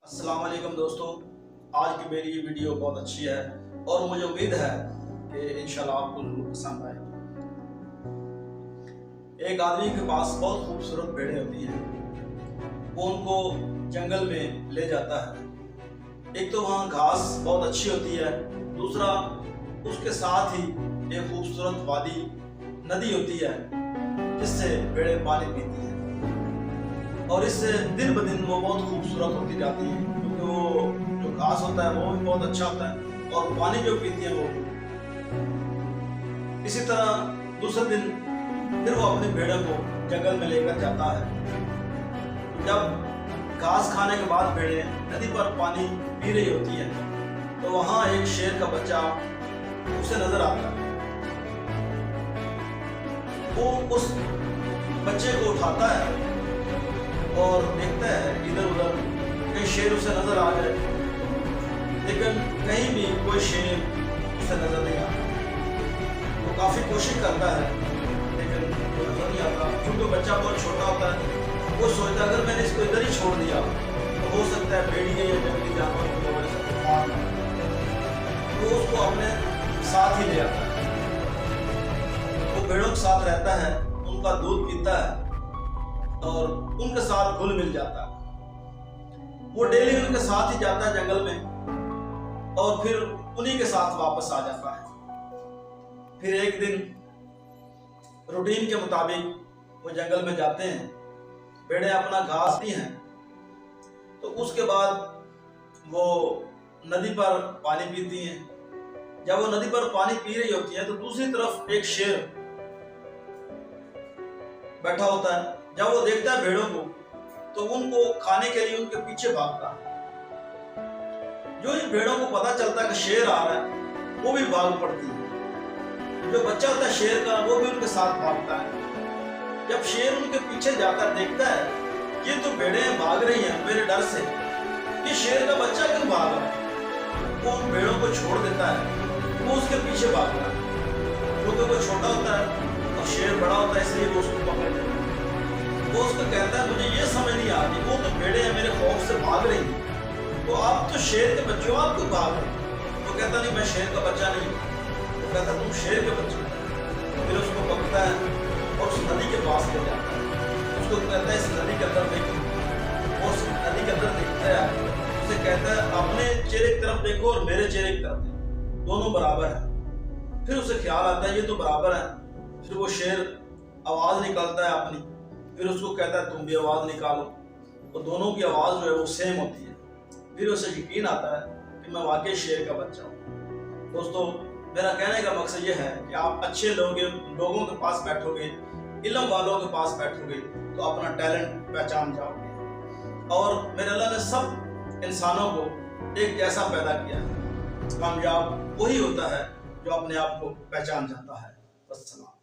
अस्सलाम वालेकुम दोस्तों, आज की मेरी ये वीडियो बहुत अच्छी है और मुझे उम्मीद है कि इंशाल्लाह आपको जरूर पसंद आए। एक आदमी के पास बहुत खूबसूरत भेड़ें होती हैं, वो उनको जंगल में ले जाता है। एक तो वहाँ घास बहुत अच्छी होती है, दूसरा उसके साथ ही एक खूबसूरत वादी नदी होती है जिससे भेड़ें पानी पीती हैं और इससे दिन ब दिन वो बहुत खूबसूरत होती जाती है, क्योंकि वो जो घास होता है वो भी बहुत अच्छा होता है और पानी जो पीती है वो। इसी तरह दूसरे दिन फिर वो अपनी भेड़ों को जंगल में लेकर जाता है। जब घास खाने के बाद भेड़ें नदी पर पानी पी रही होती है तो वहां एक शेर का बच्चा उसे नजर आता है। वो उस बच्चे को उठाता है और देखता है इधर उधर कहीं शेर उसे नजर आ जाए, लेकिन कहीं भी कोई शेर उसे नजर नहीं आता। वो काफी कोशिश करता है लेकिन वो नजर नहीं आता, क्योंकि बच्चा बहुत छोटा होता है। वो सोचता है अगर मैंने इसको इधर ही छोड़ दिया तो हो सकता है भेड़िए या जंगली जानवर की वजह से मार दे। वो उसको अपने साथ ही ले आता है। वो भेड़ों के साथ रहता है, उनका दूध पीता है और उनके साथ घुल मिल जाता है। वो डेली उनके साथ ही जाता है जंगल में और फिर उन्हीं के साथ वापस आ जाता है। फिर एक दिन रूटीन के मुताबिक वो जंगल में जाते हैं, भेड़ें अपना घास पीती हैं, तो उसके बाद वो नदी पर पानी पीती हैं। जब वो नदी पर पानी पी रही होती है तो दूसरी तरफ एक शेर बैठा होता है। जब वो देखता है भेड़ों को तो उनको खाने के लिए उनके पीछे भागता है। जो ही भेड़ों को पता चलता है कि शेर आ रहा है वो भी भाग पड़ती है। जो बच्चा होता है शेर का वो भी उनके साथ भागता है। जब शेर उनके पीछे जाकर देखता है ये तो भेड़ें भाग रही हैं मेरे डर से, ये शेर का बच्चा क्यों भाग रहा है, वो उन भेड़ों को छोड़ देता है। वो उसके पीछे भागता है, क्योंकि वो छोटा होता है और शेर बड़ा होता है, इसलिए वो उसको पकड़ लेता है। वो उसको कहता है मुझे ये समझ नहीं आती, वो तो भेड़े हैं मेरे खौफ से भाग रही हैं, तो आप तो शेर के बच्चे हो, आप क्यों भाग रहे हो? वो कहता नहीं मैं शेर का बच्चा नहीं हूँ। वो कहता तुम शेर के बच्चे हो। फिर उसको पकड़ता है और उस नदी के पास ले जाता है। उसको कहता है इस नदी के अंदर देखो। वो उस नदी के अंदर देखता है, उसे कहता है अपने चेहरे की तरफ देखो और मेरे चेहरे की तरफ देखो, दोनों बराबर है। फिर उसे ख्याल आता है ये तो बराबर है। फिर वो शेर आवाज निकालता है अपनी, फिर उसको कहता है तुम भी आवाज निकालो, और दोनों की आवाज जो है वो सेम होती है। फिर उसे यकीन आता है कि मैं वाकई शेर का बच्चा हूँ। दोस्तों, मेरा कहने का मकसद ये है कि आप अच्छे लोगों के पास बैठोगे, इल्म वालों के पास बैठोगे तो अपना टैलेंट पहचान जाओगे। और मेरे अल्लाह ने सब इंसानों को एक जैसा पैदा किया है। कामयाब वही होता है जो अपने आप को पहचान जाता है। अस्सलाम।